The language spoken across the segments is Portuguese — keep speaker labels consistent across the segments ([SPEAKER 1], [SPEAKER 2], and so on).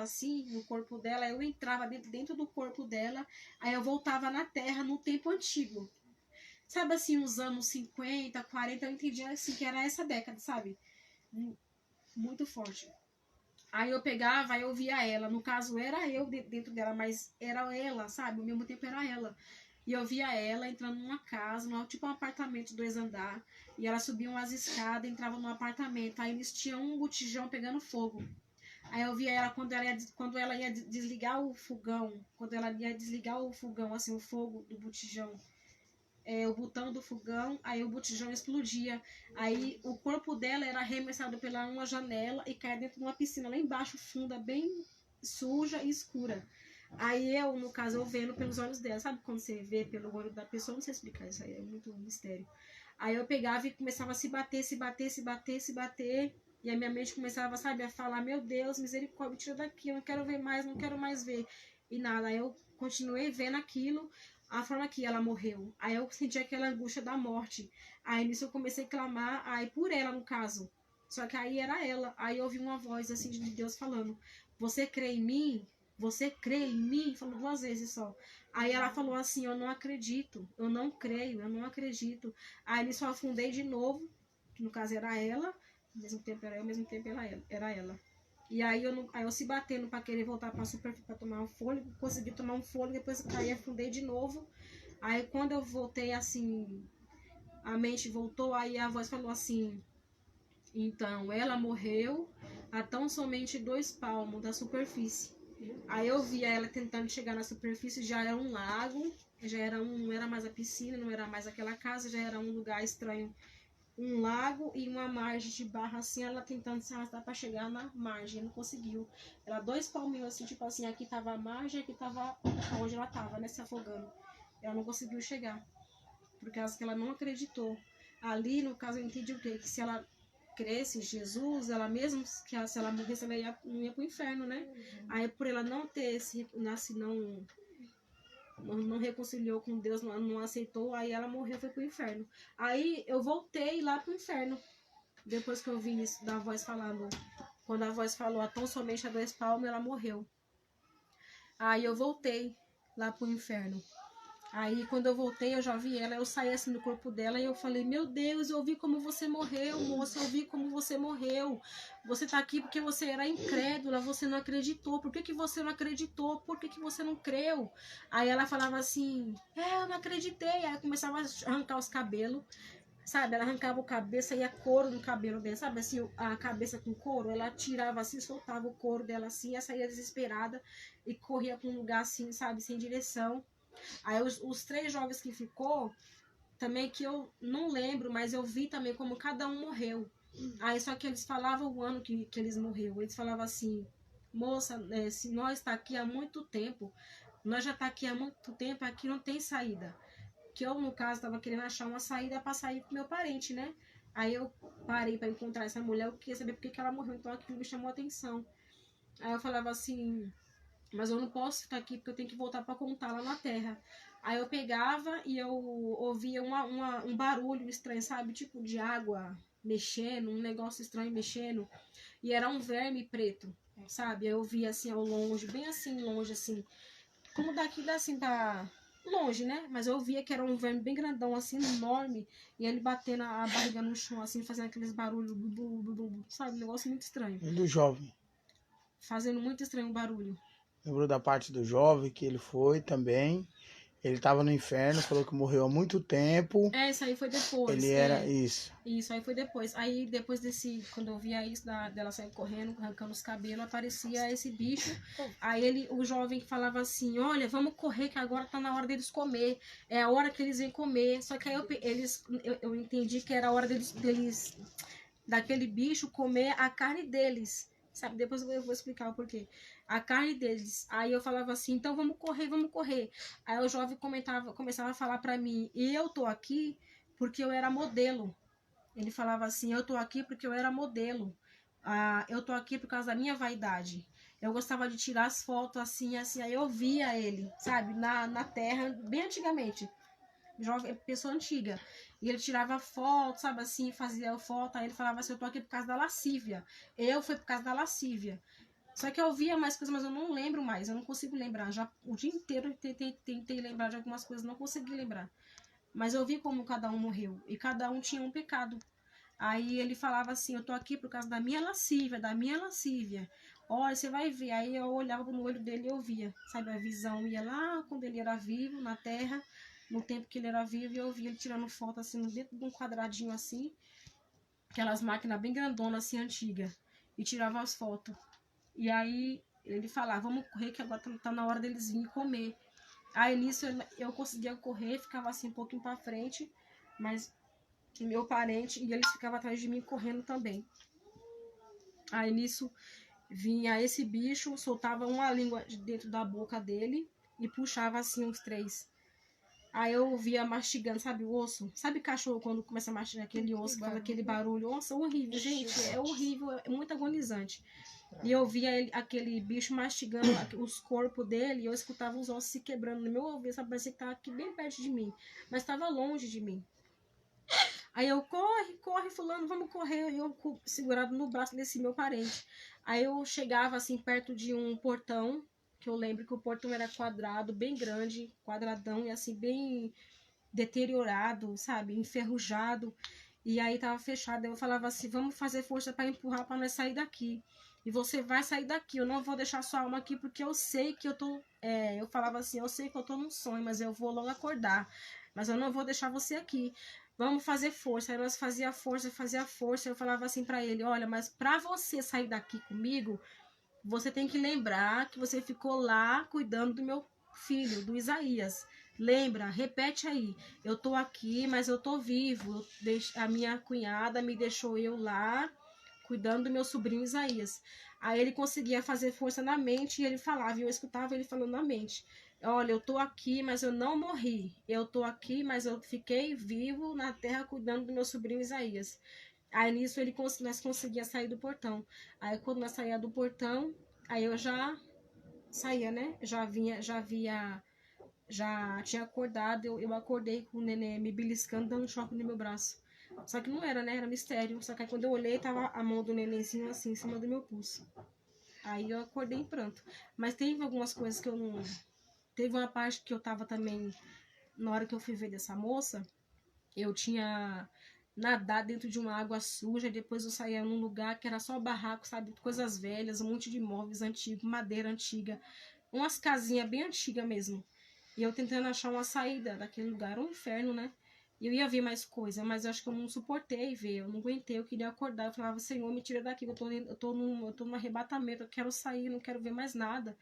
[SPEAKER 1] assim, no corpo dela, eu entrava dentro do corpo dela, aí eu voltava na terra no tempo antigo. Sabe assim, os anos 50, 40, eu entendi assim, que era essa década, sabe? Muito forte. Aí eu pegava, aí eu via ela. No caso, era eu dentro dela, mas era ela, sabe? Ao mesmo tempo era ela. E eu via ela entrando numa casa, tipo um apartamento de 2 andares. E ela subia umas escadas, entrava no apartamento. Aí eles tinham um botijão pegando fogo. Aí eu via ela quando ela ia desligar o fogão. Quando ela ia desligar o fogão, assim, o fogo do botijão. O botão do fogão, aí o botijão explodia. Aí o corpo dela era arremessado pela uma janela e caía dentro de uma piscina lá embaixo, funda, bem suja e escura. Aí eu, no caso, eu vendo pelos olhos dela. Sabe quando você vê pelo olho da pessoa? Não sei explicar isso aí, é muito mistério. Aí eu pegava e começava a se bater, se bater, se bater, se bater. E a minha mente começava, sabe, a falar, meu Deus, misericórdia, tira daqui, eu não quero ver mais, não quero mais ver. E nada, aí eu continuei vendo aquilo, a forma que ela morreu. Aí eu senti aquela angústia da morte. Aí nisso eu comecei a clamar, aí por ela, no caso. Só que aí era ela. Aí eu ouvi uma voz assim de Deus falando, você crê em mim? Você crê em mim? Falou 2 vezes só. Aí ela falou assim, eu não acredito, eu não creio, eu não acredito. Aí nisso eu afundei de novo, que no caso era ela, ao mesmo tempo era eu, ao mesmo tempo era ela. E aí eu se batendo para querer voltar para a superfície para tomar um fôlego, consegui tomar um fôlego, depois caí, afundei de novo. Aí quando eu voltei assim, a mente voltou, aí a voz falou assim, então ela morreu a tão somente 2 palmos da superfície. Aí eu via ela tentando chegar na superfície, já era um lago, não era mais a piscina, não era mais aquela casa, já era um lugar estranho, um lago e uma margem de barra assim, ela tentando se arrastar para chegar na margem, não conseguiu. Ela 2 palminhos assim, tipo assim, aqui tava a margem, aqui tava onde ela tava, né, se afogando. Ela não conseguiu chegar, por causa que ela não acreditou. Ali, no caso, eu entendi o quê? Que se ela cresce em Jesus, ela mesmo, que se ela morresse, ela não ia pro inferno, né? Aí por ela não ter não reconciliou com Deus, não aceitou, aí ela morreu, foi pro inferno. Aí eu voltei lá pro inferno, depois que eu vi isso da voz falando, quando a voz falou a tão somente a 2 palmos, ela morreu. Aí eu voltei lá pro inferno. Aí quando eu voltei, eu já vi ela, eu saí assim do corpo dela e eu falei, meu Deus, eu vi como você morreu, moça, eu vi como você morreu. Você tá aqui porque você era incrédula, você não acreditou. Por que você não acreditou? Por que você não creu? Aí ela falava assim, eu não acreditei. Aí eu começava a arrancar os cabelos, sabe? Ela arrancava o cabeça e a couro no cabelo dela, sabe? Assim, a cabeça com couro, ela tirava assim, soltava o couro dela assim, ela saía desesperada e corria para um lugar assim, sabe? Sem direção. Aí os 3 jovens que ficou, também que eu não lembro, mas eu vi também como cada um morreu. Aí só que eles falavam o ano que eles morreram. Eles falavam assim, moça, se nós está aqui há muito tempo, nós já está aqui há muito tempo, aqui não tem saída. Que eu, no caso, estava querendo achar uma saída para sair com meu parente, né? Aí eu parei para encontrar essa mulher, eu queria saber por que ela morreu, então aquilo me chamou a atenção. Aí eu falava assim, mas eu não posso ficar aqui porque eu tenho que voltar para contar lá na terra. Aí eu pegava e eu ouvia um barulho estranho, sabe? Tipo de água mexendo, um negócio estranho mexendo. E era um verme preto, sabe? Eu via assim ao longe, bem assim, longe assim. Como daqui dá assim, tá longe, né? Mas eu via que era um verme bem grandão, assim, enorme. E ele batendo a barriga no chão, assim, fazendo aqueles barulhos, sabe? Um negócio muito estranho.
[SPEAKER 2] E do jovem?
[SPEAKER 1] Fazendo muito estranho o barulho.
[SPEAKER 2] Lembrou da parte do jovem que ele foi também. Ele estava no inferno, falou que morreu há muito tempo.
[SPEAKER 1] Isso aí foi depois.
[SPEAKER 2] Ele era isso.
[SPEAKER 1] Isso aí foi depois. Aí depois quando eu via isso, dela sair correndo, arrancando os cabelos, aparecia esse bicho. Aí o jovem falava assim, olha, vamos correr que agora tá na hora deles comer. É a hora que eles vêm comer. Só que aí eu entendi que era a hora daquele bicho comer a carne deles. Sabe? Depois eu vou explicar o porquê. A carne deles. Aí eu falava assim, então vamos correr, vamos correr. Aí o jovem começava a falar pra mim, e eu tô aqui porque eu era modelo. Ele falava assim, eu tô aqui porque eu era modelo. Eu tô aqui por causa da minha vaidade. Eu gostava de tirar as fotos assim, assim. Aí eu via ele, sabe, na terra, bem antigamente. Jovem, pessoa antiga. E ele tirava foto, sabe assim, fazia foto. Aí ele falava assim, eu tô aqui por causa da lascívia. Eu fui por causa da lascívia. Só que eu via mais coisas, mas eu não lembro mais. Eu não consigo lembrar. Já o dia inteiro eu tentei lembrar de algumas coisas, não consegui lembrar. Mas eu vi como cada um morreu. E cada um tinha um pecado. Aí ele falava assim, eu tô aqui por causa da minha lascívia, da minha lascívia. Olha, você vai ver. Aí eu olhava no olho dele e eu via. Sabe, a visão ia lá quando ele era vivo, na terra, no tempo que ele era vivo, e eu via ele tirando foto assim, dentro de um quadradinho assim, aquelas máquinas bem grandonas assim, antigas. E tirava as fotos. E aí ele falava, vamos correr que agora tá na hora deles virem comer. Aí nisso eu conseguia correr, ficava assim um pouquinho pra frente, mas meu parente, e eles ficavam atrás de mim correndo também. Aí nisso vinha esse bicho, soltava uma língua de dentro da boca dele e puxava assim uns 3. Aí eu via mastigando, sabe, o osso? Sabe cachorro quando começa a mastigar aquele osso, que faz aquele barulho? Nossa, horrível, gente, é horrível, é muito agonizante. E eu via aquele bicho mastigando os corpos dele e eu escutava os ossos se quebrando no meu ouvido, sabe, parecia que estava aqui bem perto de mim, mas estava longe de mim. Aí eu, corre, fulano, vamos correr. Eu segurado no braço desse meu parente. Aí eu chegava assim perto de um portão, que eu lembro que o portão era quadrado, bem grande, quadradão e assim bem deteriorado, sabe, enferrujado. E aí tava fechado. Eu falava assim, vamos fazer força para empurrar para nós sair daqui. E você vai sair daqui. Eu não vou deixar sua alma aqui porque eu sei que eu tô. Eu falava assim, eu sei que eu tô num sonho, mas eu vou logo acordar. Mas eu não vou deixar você aqui. Vamos fazer força. Aí nós fazia força. Eu falava assim para ele, olha, mas para você sair daqui comigo, você tem que lembrar que você ficou lá cuidando do meu filho, do Isaías. Lembra, repete aí. Eu tô aqui, mas eu tô vivo. A minha cunhada me deixou eu lá cuidando do meu sobrinho Isaías. Aí ele conseguia fazer força na mente e ele falava, e eu escutava ele falando na mente. Olha, eu tô aqui, mas eu não morri. Eu tô aqui, mas eu fiquei vivo na terra cuidando do meu sobrinho Isaías. Aí nisso nós conseguia sair do portão. Aí quando nós saía do portão, aí eu já saía, né? Já tinha acordado, eu acordei com o neném me beliscando, dando um choque no meu braço. Só que não era, né? Era mistério. Só que aí quando eu olhei, tava a mão do nenenzinho assim, em cima do meu pulso. Aí eu acordei em pranto. Mas teve algumas coisas que eu não... Teve uma parte que eu tava também, na hora que eu fui ver dessa moça, eu tinha nadado dentro de uma água suja, depois eu saía num lugar que era só barraco, sabe? Coisas velhas, um monte de móveis antigos, madeira antiga, umas casinhas bem antigas mesmo. E eu tentando achar uma saída daquele lugar, era um inferno, né? E eu ia ver mais coisa, mas eu acho que eu não suportei ver, eu não aguentei, eu queria acordar, eu falava, Senhor, me tira daqui, eu tô num arrebatamento, eu quero sair, não quero ver mais nada.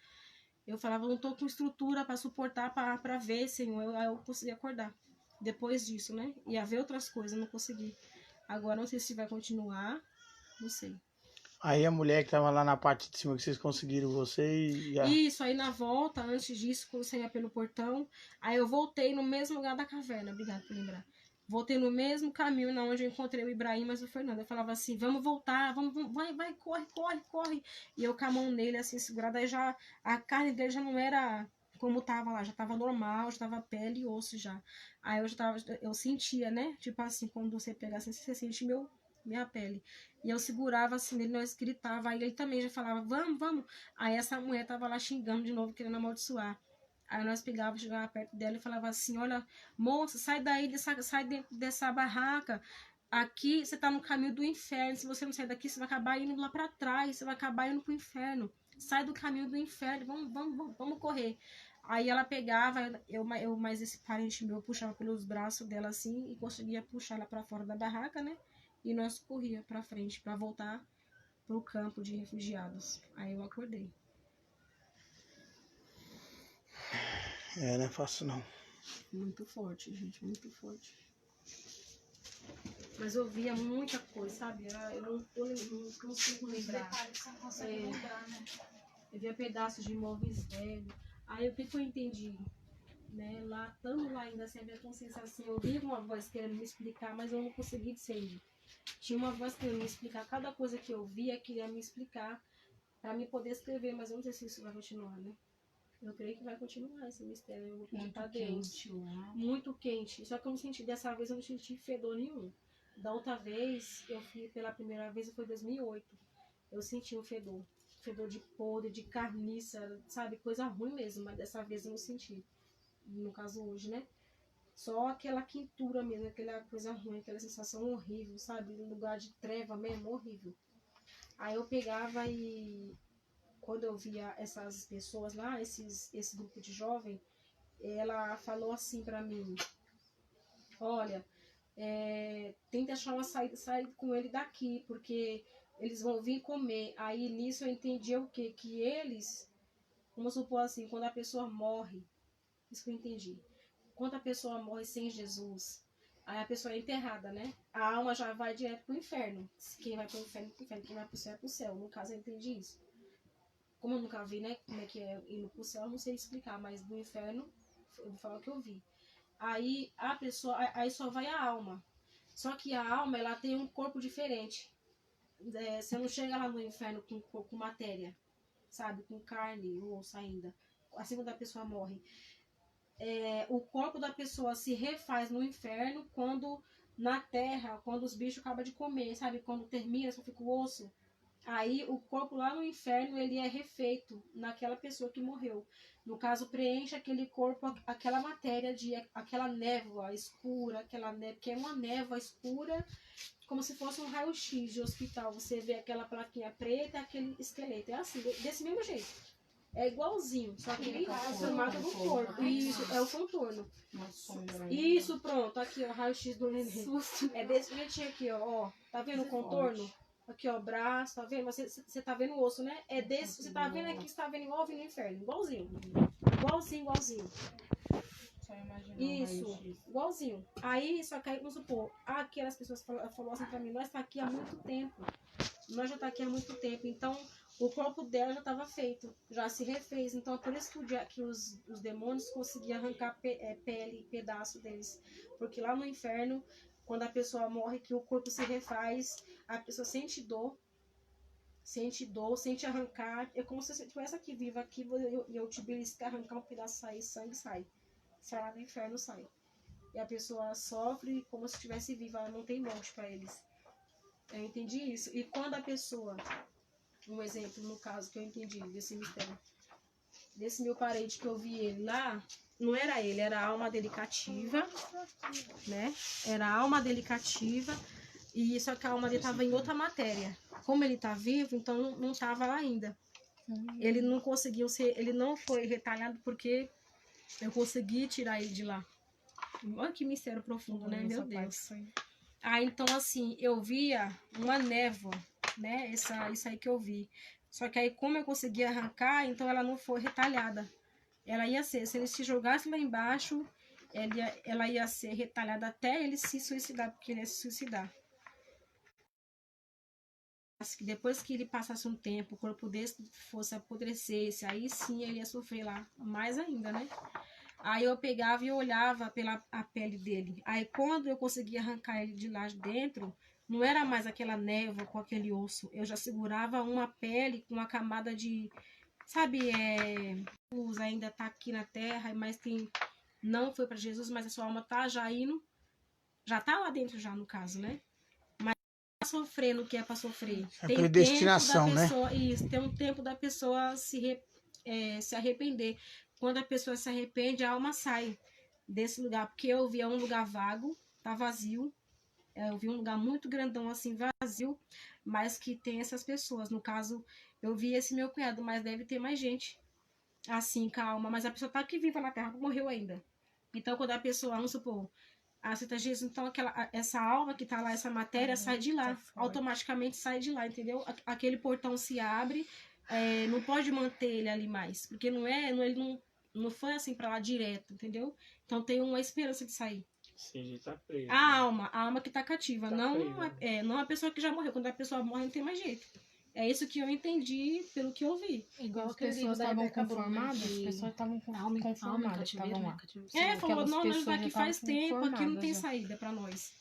[SPEAKER 1] Eu falava, eu não tô com estrutura para suportar, para ver, Senhor, aí eu consegui acordar. Depois disso, né? Ia ver outras coisas, não consegui. Agora não sei se vai continuar, não sei.
[SPEAKER 2] Aí a mulher que tava lá na parte de cima que vocês conseguiram você e a...
[SPEAKER 1] Isso, aí na volta, antes disso, quando eu saía pelo portão, aí eu voltei no mesmo lugar da caverna, obrigada por lembrar. Voltei no mesmo caminho na onde eu encontrei o Ibrahim, mas o Fernando. Eu falava assim, vamos voltar, vai, corre. E eu com a mão nele, assim, segurada, aí já, a carne dele já não era como tava lá, já tava normal, já tava pele e osso já. Aí eu sentia, né, tipo assim, quando você pega assim, você sente minha pele. E eu segurava assim nele, nós gritava, aí ele também já falava, vamos. Aí essa mulher tava lá xingando de novo, querendo amaldiçoar. Aí nós chegava perto dela e falava assim, olha, moça, sai daí, sai dentro dessa barraca. Aqui você tá no caminho do inferno. Se você não sair daqui, você vai acabar indo lá para trás, você vai acabar indo pro inferno. Sai do caminho do inferno, vamos correr. Aí ela pegava, eu mais esse parente meu puxava pelos braços dela assim e conseguia puxar ela para fora da barraca, né? E nós corria para frente para voltar pro campo de refugiados. Aí eu acordei.
[SPEAKER 2] Não é fácil não.
[SPEAKER 1] Muito forte, gente, muito forte. Mas eu via muita coisa, sabe? Eu não consigo lembrar. Eu via pedaços de móveis velhos. Aí o que eu entendi? Né? Lá, estando lá ainda sem a minha consciência assim, eu ouvi uma voz querendo me explicar, mas eu não consegui discernir. Tinha uma voz querendo me explicar, cada coisa que eu via queria me explicar para me poder escrever, mas eu não sei se isso vai continuar, né? Eu creio que vai continuar esse mistério. Eu vou pedir pra Deus. Muito quente. Só que eu não senti, dessa vez eu não senti fedor nenhum. Da outra vez, eu fui pela primeira vez, foi em 2008. Eu senti um fedor. fedor de podre, de carniça, sabe? Coisa ruim mesmo, mas dessa vez eu não senti. No caso hoje, né? Só aquela quentura mesmo, aquela coisa ruim, aquela sensação horrível, sabe? Um lugar de treva mesmo, horrível. Aí eu pegava e quando eu via essas pessoas lá, esse grupo de jovem, ela falou assim pra mim, olha, tenta achar uma sair com ele daqui, porque eles vão vir comer. Aí nisso eu entendi o quê? Que eles, vamos supor assim, quando a pessoa morre, isso que eu entendi, quando a pessoa morre sem Jesus, aí a pessoa é enterrada, né? A alma já vai direto pro inferno. Quem vai pro inferno, pro inferno. Quem vai pro céu, é pro céu. No caso, eu entendi isso. Como eu nunca vi, né? Como é que é indo pro céu, eu não sei explicar. Mas do inferno, eu vou falar o que eu vi. Aí a pessoa, aí só vai a alma. Só que a alma, ela tem um corpo diferente. Você não chega lá no inferno com matéria, sabe? Com carne ou osso ainda. Assim quando a pessoa morre. O corpo da pessoa se refaz no inferno quando na terra, quando os bichos acabam de comer, sabe? Quando termina, só fica o osso. Aí o corpo lá no inferno, ele é refeito naquela pessoa que morreu. No caso, preenche aquele corpo, aquela matéria de aquela névoa escura, aquela névoa, que é uma névoa escura, como se fosse um raio-x de hospital. Você vê aquela plaquinha preta, aquele esqueleto. É assim, desse mesmo jeito. É igualzinho, só que é formado no corpo. Isso, é o contorno. Isso, pronto. Aqui, ó, raio-x do neném. É desse jeitinho aqui, ó. Tá vendo o contorno? Aqui, ó, braço, tá vendo? Você tá vendo o osso, né? É desse, você tá vendo aqui, você tá vendo igual no inferno. Igualzinho. Igualzinho. Isso, igualzinho. Aí, só que aí, vamos supor, aquelas pessoas falaram assim pra mim, nós tá aqui há muito tempo. Nós já tá aqui há muito tempo, então o corpo dela já estava feito, já se refez. Então é por isso que os demônios conseguiam arrancar pele, pedaço deles. Porque lá no inferno, quando a pessoa morre, que o corpo se refaz, a pessoa sente dor, sente arrancar. É como se você estivesse aqui viva, aqui e eu te beliscar, arrancar um pedaço, sair, sangue sai. Sai lá no inferno, sai. E a pessoa sofre como se estivesse viva, ela não tem morte para eles. Eu entendi isso. E quando a pessoa, um exemplo no caso que eu entendi desse mistério, desse meu parente que eu vi ele lá, não era ele, era a alma dele cativa, né? Era a alma dele cativa, e só que a alma dele estava em outra matéria. Como ele tá vivo, então não estava lá ainda. Ele não conseguiu ser, ele não foi retalhado porque eu consegui tirar ele de lá. Olha que mistério profundo, né? Meu Deus. Aí, então, assim, eu via uma névoa, né? Isso aí que eu vi. Só que aí, como eu consegui arrancar, então ela não foi retalhada. Ela ia ser, se ele se jogasse lá embaixo, ela ia ser retalhada até ele se suicidar, porque ele ia se suicidar. Depois que ele passasse um tempo, o corpo dele fosse apodrecesse, aí sim ele ia sofrer lá mais ainda, né? Aí eu pegava e olhava pela a pele dele. Aí quando eu conseguia arrancar ele de lá de dentro, não era mais aquela névoa com aquele osso. Eu já segurava uma pele com uma camada de, sabe, luz ainda tá aqui na terra, mas não foi para Jesus, mas a sua alma tá já indo, já tá lá dentro já no caso, né? Mas tá sofrendo o que é para sofrer.
[SPEAKER 2] É predestinação, né?
[SPEAKER 1] Isso, tem um tempo da pessoa se arrepender. Quando a pessoa se arrepende, a alma sai desse lugar. Porque eu via um lugar vago, tá vazio. Eu vi um lugar muito grandão, assim, vazio, mas que tem essas pessoas. No caso, eu vi esse meu cunhado, mas deve ter mais gente. Assim, calma. Mas a pessoa tá aqui viva na terra, não morreu ainda. Então, quando a pessoa, vamos supor, aceita Jesus, então essa alma que tá lá, essa matéria, sai de lá. Automaticamente sai de lá, entendeu? Aquele portão se abre, não pode manter ele ali mais. Porque ele não foi assim pra lá direto, entendeu? Então tem uma esperança de sair.
[SPEAKER 3] Sim, tá preso.
[SPEAKER 1] A alma que tá cativa,
[SPEAKER 3] Tá
[SPEAKER 1] não a pessoa que já morreu. Quando a pessoa morre, não tem mais jeito. É isso que eu entendi pelo que eu vi.
[SPEAKER 4] Igual as pessoas estavam conformadas, as pessoas estavam conformadas, estavam lá.
[SPEAKER 1] Falou, não, nós já aqui faz tempo, aqui não tem saída pra nós.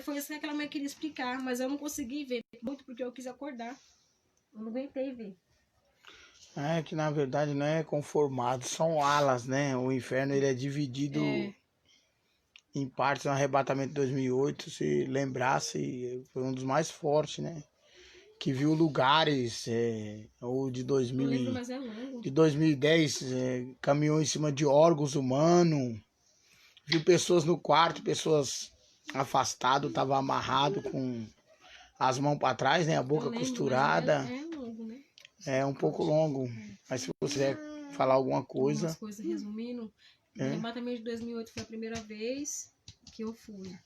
[SPEAKER 1] Foi isso que aquela mãe queria explicar, mas eu não consegui ver muito porque eu quis acordar. Eu não aguentei ver.
[SPEAKER 2] É que na verdade não é conformado, são alas, né? O inferno ele é dividido em partes. No arrebatamento de 2008, se lembrasse, foi um dos mais fortes, né? que viu lugares, ou de
[SPEAKER 1] Não lembro, mas é longo.
[SPEAKER 2] de 2010, caminhou em cima de órgãos humanos, viu pessoas no quarto, pessoas afastadas, tava amarrado com as mãos para trás, né? A boca costurada.
[SPEAKER 1] É longo, né?
[SPEAKER 2] É um pouco longo, mas se você quiser falar alguma coisa...
[SPEAKER 1] Algumas coisas resumindo, o arrebatamento de 2008 foi a primeira vez que eu fui.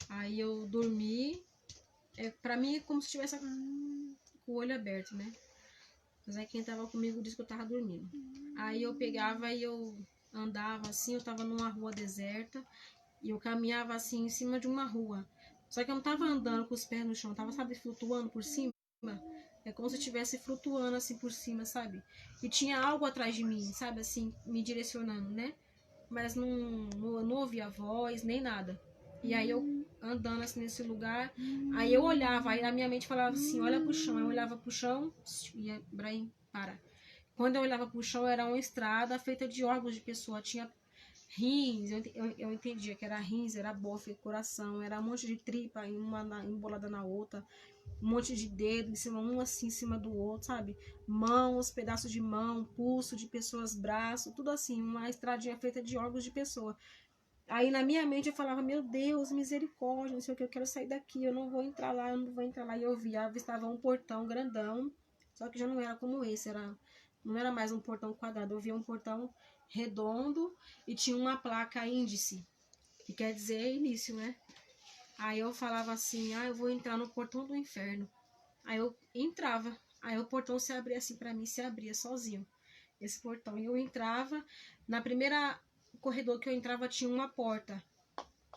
[SPEAKER 1] Aí eu dormi, pra mim é como se tivesse com o olho aberto, né? Mas aí quem tava comigo disse que eu tava dormindo. Aí eu pegava e eu andava assim, eu tava numa rua deserta e eu caminhava assim em cima de uma rua. Só que eu não tava andando com os pés no chão, tava, sabe, flutuando por cima. É como se eu estivesse flutuando assim por cima, sabe? E tinha algo atrás de mim, sabe, assim, me direcionando, né? Mas não ouvia voz, nem nada. E aí eu andando assim nesse lugar, aí eu olhava, aí a minha mente falava assim, olha pro chão. Aí eu olhava pro chão, e Ibrahim, para. Quando eu olhava pro chão, era uma estrada feita de órgãos de pessoa. Tinha rins, eu entendia que era rins, era bofe, coração, era um monte de tripa, uma embolada na outra, um monte de dedo em cima, um assim em cima do outro, sabe? Mãos, pedaços de mão, pulso de pessoas, braço, tudo assim, uma estradinha feita de órgãos de pessoa. Aí na minha mente eu falava, meu Deus, misericórdia, não sei o que, eu quero sair daqui, eu não vou entrar lá, eu não vou entrar lá. E eu via, avistava um portão grandão, só que já não era como esse, não era mais um portão quadrado, eu via um portão redondo e tinha uma placa índice, que quer dizer início, né? Aí eu falava assim, eu vou entrar no portão do inferno. Aí eu entrava, aí o portão se abria assim pra mim, se abria sozinho, esse portão. E eu entrava, na primeira corredor que eu entrava tinha uma porta.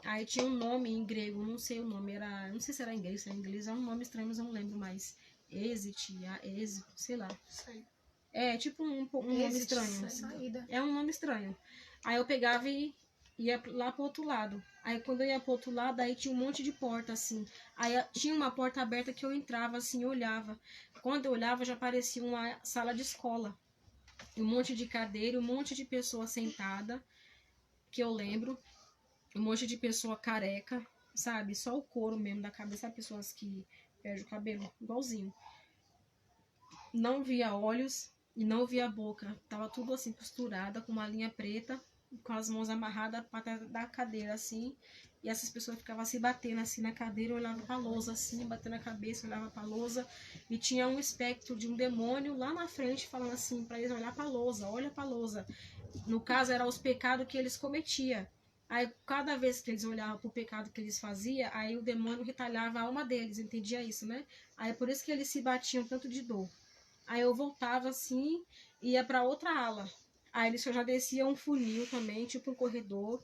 [SPEAKER 1] Aí tinha um nome em grego, não sei o nome, não sei se era em inglês, se era em inglês, é um nome estranho, mas eu não lembro mais. Êxito, sei lá. É tipo um nome estranho.
[SPEAKER 4] Saída.
[SPEAKER 1] É um nome estranho. Aí eu pegava e ia lá pro outro lado. Aí quando eu ia pro outro lado, aí tinha um monte de porta, assim. Aí tinha uma porta aberta que eu entrava, assim, e olhava. Quando eu olhava, já parecia uma sala de escola. Um monte de cadeira, um monte de pessoa sentada, que eu lembro. Um monte de pessoa careca, sabe? Só o couro mesmo da cabeça, sabe? Pessoas que perdem o cabelo, igualzinho. Não via olhos e não via boca. Tava tudo assim, costurada, com uma linha preta, com as mãos amarradas para trás da cadeira, assim. E essas pessoas ficavam se batendo assim na cadeira, eu olhava pra lousa, assim, batendo a cabeça, olhava pra lousa. E tinha um espectro de um demônio lá na frente, falando assim, pra eles olhar pra lousa, olha pra lousa. No caso, eram os pecados que eles cometiam. Aí, cada vez que eles olhavam pro pecado que eles faziam, aí o demônio retalhava a alma deles, entendia isso, né? Aí, por isso que eles se batiam tanto de dor. Aí eu voltava assim, ia pra outra ala. Aí eles já descia um funil também, tipo um corredor.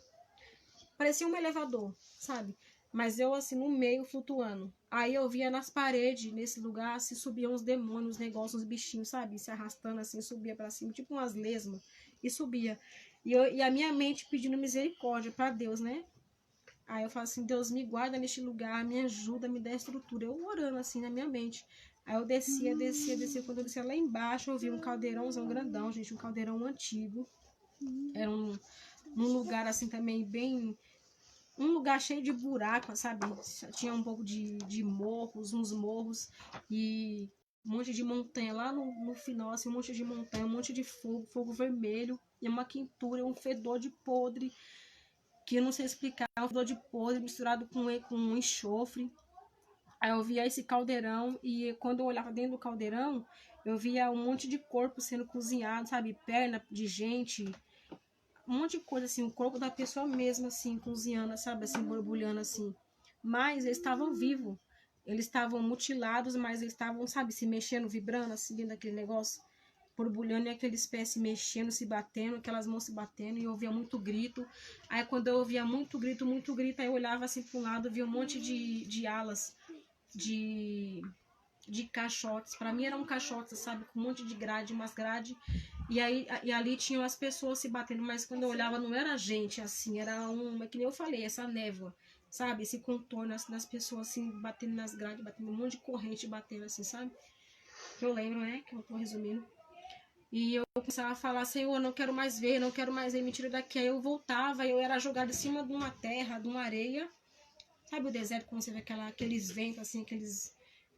[SPEAKER 1] Parecia um elevador, sabe? Mas eu assim, no meio, flutuando. Aí eu via nas paredes, nesse lugar, se subiam uns demônios, uns negócios, uns bichinhos, sabe? Se arrastando assim, subia pra cima, tipo umas lesmas. E subia. E a minha mente pedindo misericórdia pra Deus, né? Aí eu falo assim, Deus me guarda neste lugar, me ajuda, me dá estrutura. Eu orando assim na minha mente. Aí eu descia. Quando eu descia lá embaixo, eu vi um caldeirãozão grandão, gente, um caldeirão antigo. Era num lugar assim também bem... Um lugar cheio de buracos, sabe? Tinha um pouco de morros, uns morros e um monte de montanha lá no final, assim, um monte de montanha, um monte de fogo vermelho, e uma quentura, um fedor de podre, que eu não sei explicar, um fedor de podre misturado com enxofre. Aí eu via esse caldeirão, e quando eu olhava dentro do caldeirão, eu via um monte de corpo sendo cozinhado, sabe? Perna de gente, um monte de coisa, assim, o corpo da pessoa mesmo, assim, cozinhando, sabe? Assim, borbulhando, assim. Mas eles estavam vivos. Eles estavam mutilados, mas eles estavam, sabe, se mexendo, vibrando, assim, dentro daquele negócio. Borbulhando e aqueles pés se mexendo, se batendo, aquelas mãos se batendo, e eu ouvia muito grito. Aí quando eu ouvia muito grito, aí eu olhava assim para um lado, via um monte de alas, de caixotes. Para mim eram caixotes, sabe, com um monte de grade, umas grades. E ali tinham as pessoas se batendo, mas quando eu olhava não era gente, assim, era é que nem eu falei, essa névoa, sabe, esse contorno assim, das pessoas assim, batendo nas grades, batendo um monte de corrente, batendo assim, sabe? Que eu lembro, né, que eu tô resumindo. E eu começava a falar, Senhor, não quero mais ver, me tira daqui. Aí eu voltava, eu era jogada em cima de uma terra, de uma areia. Sabe o deserto, quando você vê aqueles ventos, assim,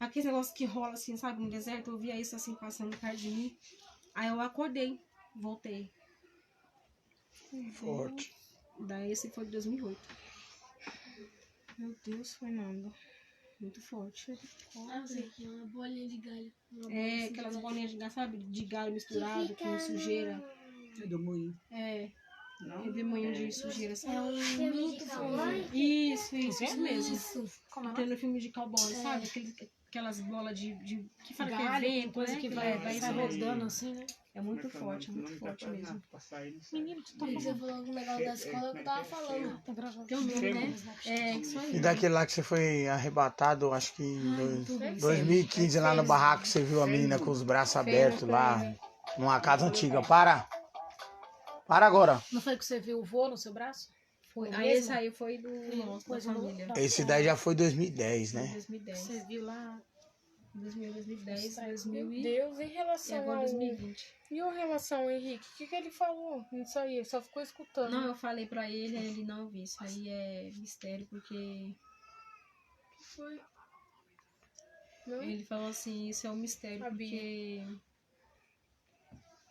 [SPEAKER 1] aquele negócio que rola assim, sabe, no deserto, eu via isso assim, passando perto de mim. Aí eu acordei, voltei.
[SPEAKER 2] Forte.
[SPEAKER 1] Daí esse foi de 2008.
[SPEAKER 4] Meu Deus, Fernanda.
[SPEAKER 1] Muito forte.
[SPEAKER 3] Ah, sei que é uma bolinha de galho.
[SPEAKER 1] É, aquelas bolinhas de galho, sabe? De galho misturado com sujeira.
[SPEAKER 5] É do moinho.
[SPEAKER 1] É. Redemoinho de sujeira, sabe?
[SPEAKER 3] É um filme de cowboy?
[SPEAKER 1] Isso mesmo.
[SPEAKER 4] Como é?
[SPEAKER 1] Tem no filme de cowboy, sabe? Aquelas bolas de que fala que é
[SPEAKER 4] Galho,
[SPEAKER 1] vento,
[SPEAKER 4] coisa
[SPEAKER 1] né?
[SPEAKER 4] que
[SPEAKER 1] vai
[SPEAKER 4] vai
[SPEAKER 1] isso
[SPEAKER 4] rodando
[SPEAKER 1] mesmo.
[SPEAKER 4] assim, né?
[SPEAKER 1] É muito forte mesmo.
[SPEAKER 4] Menino, tu tá
[SPEAKER 3] Você
[SPEAKER 4] falando.
[SPEAKER 3] falou um negócio da escola que eu tava falando.
[SPEAKER 4] Tá gravando.
[SPEAKER 1] Tem um nome, né? É, isso aí.
[SPEAKER 2] E daquele lá que você foi arrebatado, acho que em
[SPEAKER 1] Muito bem.
[SPEAKER 2] 2015, lá no barraco, você viu a menina com os braços abertos lá, numa casa antiga. Para agora.
[SPEAKER 4] Não foi que você viu o vô no seu braço?
[SPEAKER 1] Foi.
[SPEAKER 4] O
[SPEAKER 1] Aí
[SPEAKER 4] mesmo?
[SPEAKER 1] esse aí foi do nosso, da
[SPEAKER 4] Coisa
[SPEAKER 1] família.
[SPEAKER 4] do-
[SPEAKER 2] Esse daí já foi 2010,
[SPEAKER 1] Foi
[SPEAKER 2] né?
[SPEAKER 1] 2010.
[SPEAKER 4] Você viu lá?
[SPEAKER 1] 2010,
[SPEAKER 4] Meu
[SPEAKER 1] 2000 e
[SPEAKER 4] Deus, em
[SPEAKER 1] e
[SPEAKER 4] relação
[SPEAKER 1] agora
[SPEAKER 4] ao...
[SPEAKER 1] 2020.
[SPEAKER 4] E em relação ao Henrique, o que ele falou nisso aí? Ele só ficou escutando.
[SPEAKER 1] Não, eu falei pra ele, aí ele não viu. Isso aí é mistério, porque
[SPEAKER 3] Foi.
[SPEAKER 4] Não?
[SPEAKER 1] ele falou assim, isso é um mistério,
[SPEAKER 4] Sabia.
[SPEAKER 1] porque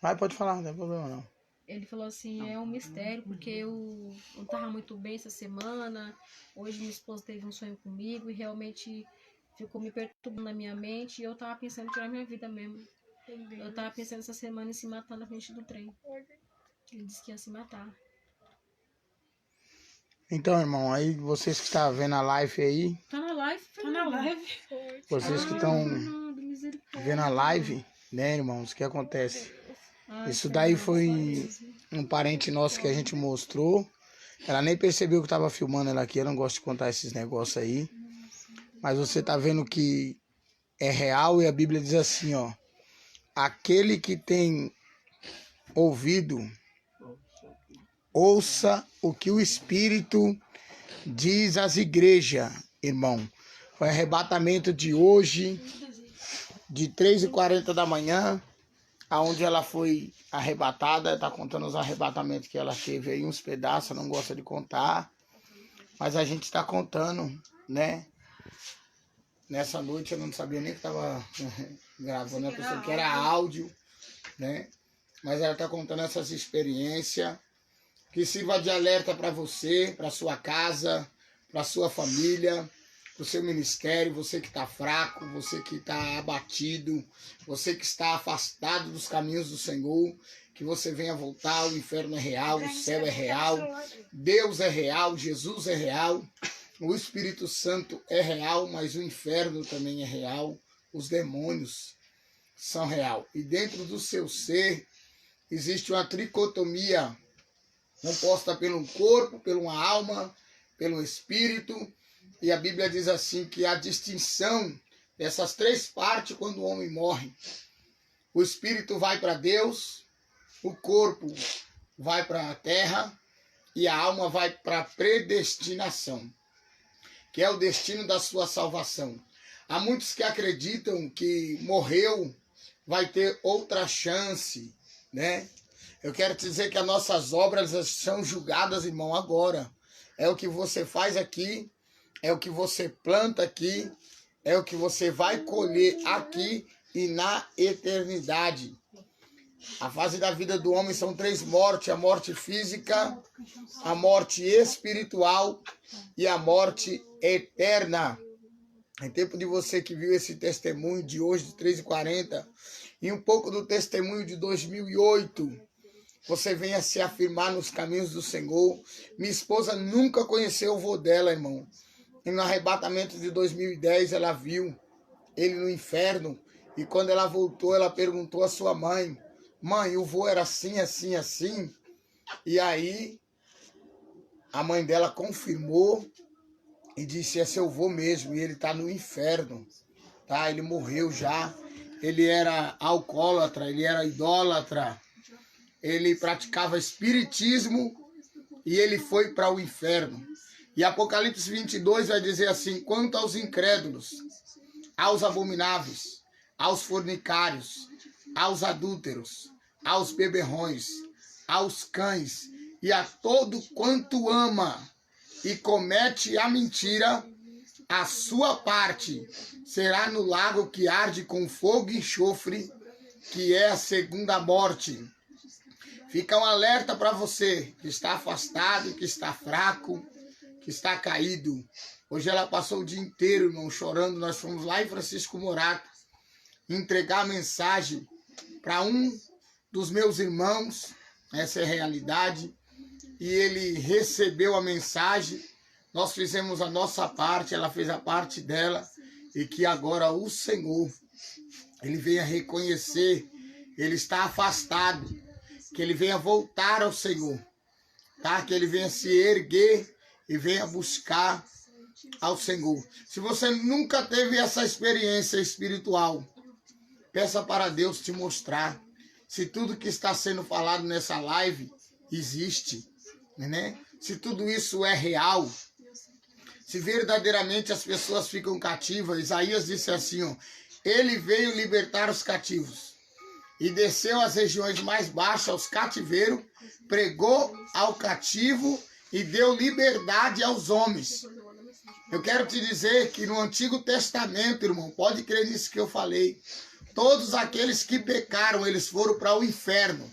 [SPEAKER 2] Vai, pode falar, não tem problema não.
[SPEAKER 1] ele falou assim, é um mistério, porque eu não tava muito bem essa semana, hoje minha esposa teve um sonho comigo e realmente ficou me perturbando na minha mente e eu tava pensando em tirar minha vida mesmo. Eu tava pensando essa semana em se matar na frente do trem. Ele disse que ia se matar.
[SPEAKER 2] Então, irmão, aí vocês que estão vendo a live aí,
[SPEAKER 1] Tá na live,
[SPEAKER 4] Tá na live.
[SPEAKER 2] vocês que estão vendo a live, né, irmãos, o que acontece? Isso daí foi um parente nosso que a gente mostrou. Ela nem percebeu que estava filmando ela aqui. Eu não gosto de contar esses negócios aí. Mas você tá vendo que é real e a Bíblia diz assim, ó. Aquele que tem ouvido, ouça o que o Espírito diz às igrejas, irmão. Foi arrebatamento de hoje, de 3h40 da manhã, aonde ela foi arrebatada. Tá contando os arrebatamentos que ela teve aí, uns pedaços, não gosta de contar. Mas a gente tá contando, né? Nessa noite eu não sabia nem que tava gravando, eu pensei que era áudio, né? Mas ela tá contando essas experiências que sirva de alerta para você, para sua casa, para sua família, para o seu ministério, você que está fraco, você que está abatido, você que está afastado dos caminhos do Senhor, que você venha voltar. O inferno é real, o céu é real, Deus é real, Jesus é real, o Espírito Santo é real, mas o inferno também é real, os demônios são real. E dentro do seu ser existe uma tricotomia composta pelo corpo, pela alma, pelo espírito. E a Bíblia diz assim que a distinção dessas três partes quando o homem morre. O espírito vai para Deus, o corpo vai para a terra e a alma vai para a predestinação, que é o destino da sua salvação. Há muitos que acreditam que morreu, vai ter outra chance, né? Eu quero te dizer que as nossas obras são julgadas, irmão, agora. É o que você faz aqui, é o que você planta aqui, é o que você vai colher aqui e na eternidade. A fase da vida do homem são três mortes: a morte física, a morte espiritual e a morte eterna. É tempo de você que viu esse testemunho de hoje, de 3h40, e um pouco do testemunho de 2008, você venha se afirmar nos caminhos do Senhor. Minha esposa nunca conheceu o vô dela, irmão. E no arrebatamento de 2010, ela viu ele no inferno. E quando ela voltou, ela perguntou à sua mãe: mãe, o vô era assim, assim, assim? E aí, a mãe dela confirmou e disse: é seu vô mesmo, e ele está no inferno. Tá? Ele morreu já. Ele era alcoólatra, ele era idólatra. Ele praticava espiritismo e ele foi para o inferno. E Apocalipse 22 vai dizer assim: quanto aos incrédulos, aos abomináveis, aos fornicários, aos adúlteros, aos beberrões, aos cães e a todo quanto ama e comete a mentira, a sua parte será no lago que arde com fogo e enxofre, que é a segunda morte. Fica um alerta para você que está afastado, que está fraco, que está caído. Hoje ela passou o dia inteiro, irmão, chorando. Nós fomos lá em Francisco Morato entregar a mensagem para um dos meus irmãos. Essa é a realidade. E ele recebeu a mensagem. Nós fizemos a nossa parte, ela fez a parte dela. E que agora o Senhor, ele venha reconhecer, ele está afastado. Que ele venha voltar ao Senhor. Tá? Que ele venha se erguer e venha buscar ao Senhor. Se você nunca teve essa experiência espiritual, peça para Deus te mostrar se tudo que está sendo falado nessa live existe, né? Se tudo isso é real, se verdadeiramente as pessoas ficam cativas. Isaías disse assim, ó, ele veio libertar os cativos e desceu às regiões mais baixas, aos cativeiros, pregou ao cativo e deu liberdade aos homens. Eu quero te dizer que no Antigo Testamento, irmão, pode crer nisso que eu falei, todos aqueles que pecaram, eles foram para o inferno.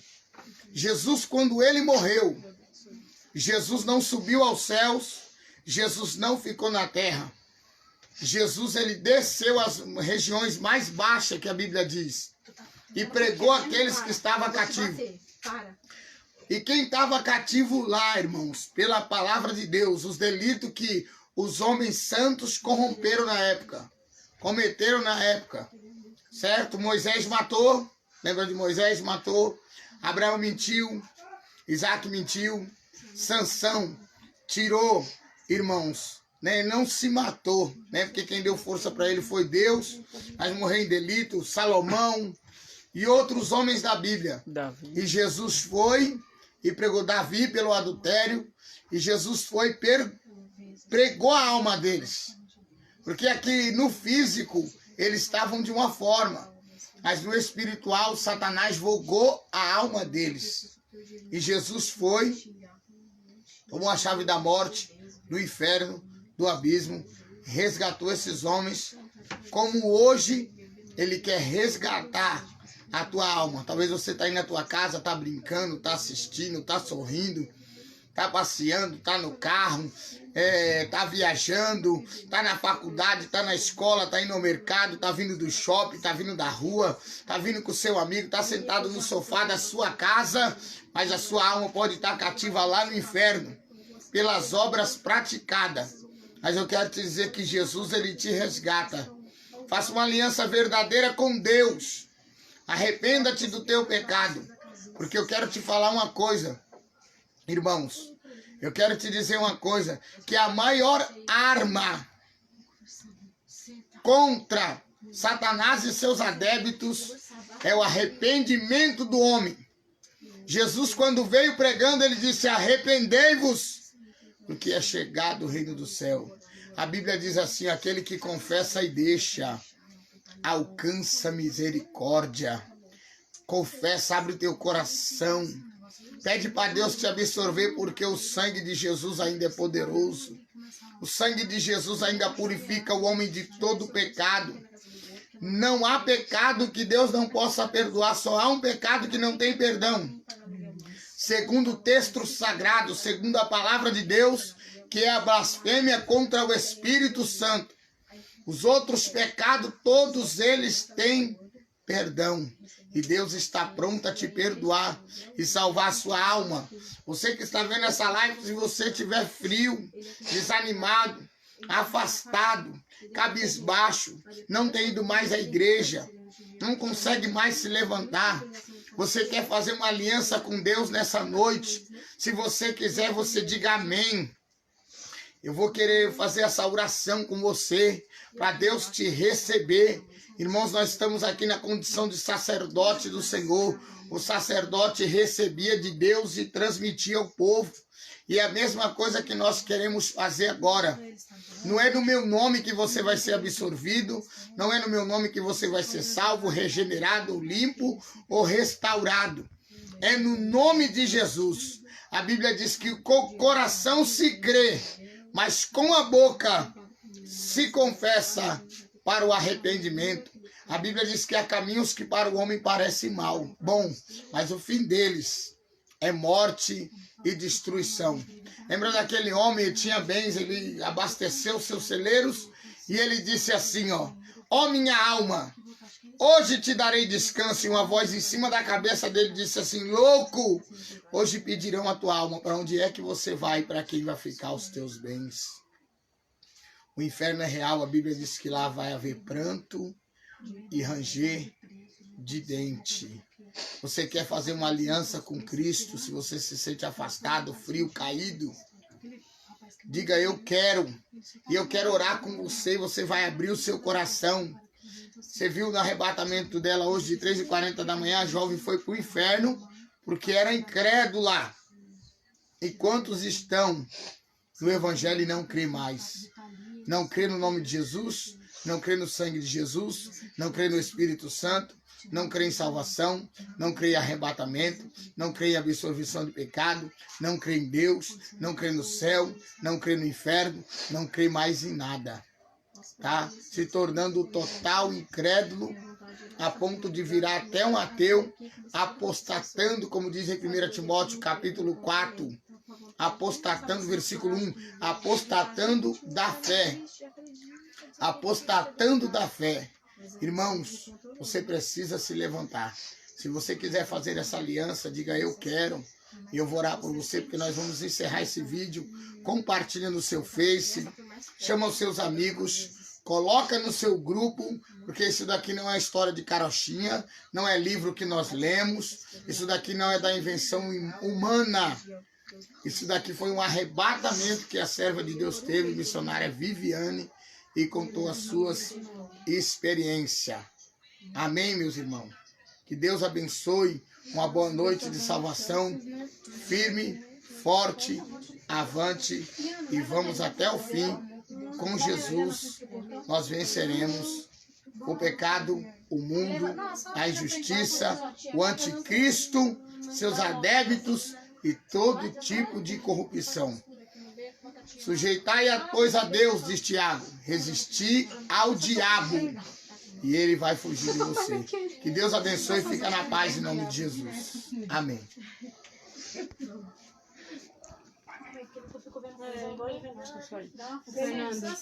[SPEAKER 2] Jesus, quando ele morreu, Jesus não subiu aos céus, Jesus não ficou na terra. Jesus, ele desceu às regiões mais baixas, que a Bíblia diz, e pregou aqueles que estavam cativos. E quem estava cativo lá, irmãos, pela palavra de Deus, os delitos que os homens santos corromperam na época, cometeram na época, certo? Moisés matou, lembra de Moisés? Matou. Abraão mentiu, Isaac mentiu, Sansão tirou, irmãos, né? Não se matou, né? Porque quem deu força para ele foi Deus, mas morreu em delito, Salomão e outros homens da Bíblia.
[SPEAKER 5] Davi.
[SPEAKER 2] E Jesus foi e pregou Davi pelo adultério, e Jesus foi pregou a alma deles. Porque aqui no físico eles estavam de uma forma, mas no espiritual Satanás vogou a alma deles. E Jesus foi, tomou a chave da morte, do inferno, do abismo, resgatou esses homens, como hoje ele quer resgatar a tua alma. Talvez você está aí na tua casa, está brincando, está assistindo, está sorrindo, está passeando, está no carro, está viajando, está na faculdade, está na escola, está indo ao mercado, está vindo do shopping, está vindo da rua, está vindo com o seu amigo, está sentado no sofá da sua casa, mas a sua alma pode estar cativa lá no inferno, pelas obras praticadas. Mas eu quero te dizer que Jesus, ele te resgata. Faça uma aliança verdadeira com Deus. Arrependa-te do teu pecado, porque eu quero te falar uma coisa, irmãos, eu quero te dizer uma coisa, que a maior arma contra Satanás e seus adébitos é o arrependimento do homem. Jesus, quando veio pregando, ele disse, arrependei-vos, porque é chegado o reino do céu. A Bíblia diz assim, aquele que confessa e deixa, alcança misericórdia. Confessa, abre o teu coração. Pede para Deus te absorver, porque o sangue de Jesus ainda é poderoso. O sangue de Jesus ainda purifica o homem de todo pecado. Não há pecado que Deus não possa perdoar, só há um pecado que não tem perdão. Segundo o texto sagrado, segundo a palavra de Deus, que é a blasfêmia contra o Espírito Santo. Os outros pecados, todos eles têm perdão. E Deus está pronto a te perdoar e salvar a sua alma. Você que está vendo essa live, se você estiver frio, desanimado, afastado, cabisbaixo, não tem ido mais à igreja, não consegue mais se levantar, você quer fazer uma aliança com Deus nessa noite, se você quiser, você diga amém. Eu vou querer fazer essa oração com você, para Deus te receber. Irmãos, nós estamos aqui na condição de sacerdote do Senhor. O sacerdote recebia de Deus e transmitia ao povo. E é a mesma coisa que nós queremos fazer agora. Não é no meu nome que você vai ser absorvido, não é no meu nome que você vai ser salvo, regenerado, limpo ou restaurado. É no nome de Jesus. A Bíblia diz que com o coração se crê, mas com a boca se confessa para o arrependimento. A Bíblia diz que há caminhos que para o homem parecem mal, bom, mas o fim deles é morte e destruição. Lembra daquele homem, ele tinha bens, ele abasteceu seus celeiros e ele disse assim, ó minha alma, hoje te darei descanso. E uma voz em cima da cabeça dele disse assim, louco, hoje pedirão a tua alma, para onde é que você vai, para quem vai ficar os teus bens? O inferno é real, a Bíblia diz que lá vai haver pranto e ranger de dente. Você quer fazer uma aliança com Cristo? Se você se sente afastado, frio, caído, diga eu quero. E eu quero orar com você. Você vai abrir o seu coração. Você viu no arrebatamento dela hoje de 3h40 da manhã, a jovem foi para o inferno porque era incrédula. E quantos estão no evangelho e não crê mais? Não crê no nome de Jesus, não crê no sangue de Jesus, não crê no Espírito Santo, não crê em salvação, não crê em arrebatamento, não crê em absolvição de pecado, não crê em Deus, não crê no céu, não crê no inferno, não crê mais em nada. Tá? Se tornando total incrédulo, a ponto de virar até um ateu, apostatando, como diz em 1 Timóteo capítulo 4, apostatando, versículo 1, apostatando da fé. Apostatando da fé. Irmãos, você precisa se levantar. Se você quiser fazer essa aliança, diga eu quero. E eu vou orar por você, porque nós vamos encerrar esse vídeo. Compartilha no seu Face, chama os seus amigos, coloca no seu grupo, porque isso daqui não é história de carochinha, não é livro que nós lemos, isso daqui não é da invenção humana. Isso daqui foi um arrebatamento que a serva de Deus teve, missionária Viviane, e contou as suas experiências. Amém, meus irmãos? Que Deus abençoe, uma boa noite de salvação, firme, forte, avante, e vamos até o fim. Com Jesus, nós venceremos o pecado, o mundo, a injustiça, o anticristo, seus adébitos e todo tipo de corrupção. Sujeitai, pois, a Deus, diz Tiago, resistir ao diabo e ele vai fugir de você. Que Deus abençoe e fica na paz em nome de Jesus. Amém.
[SPEAKER 1] Fernanda.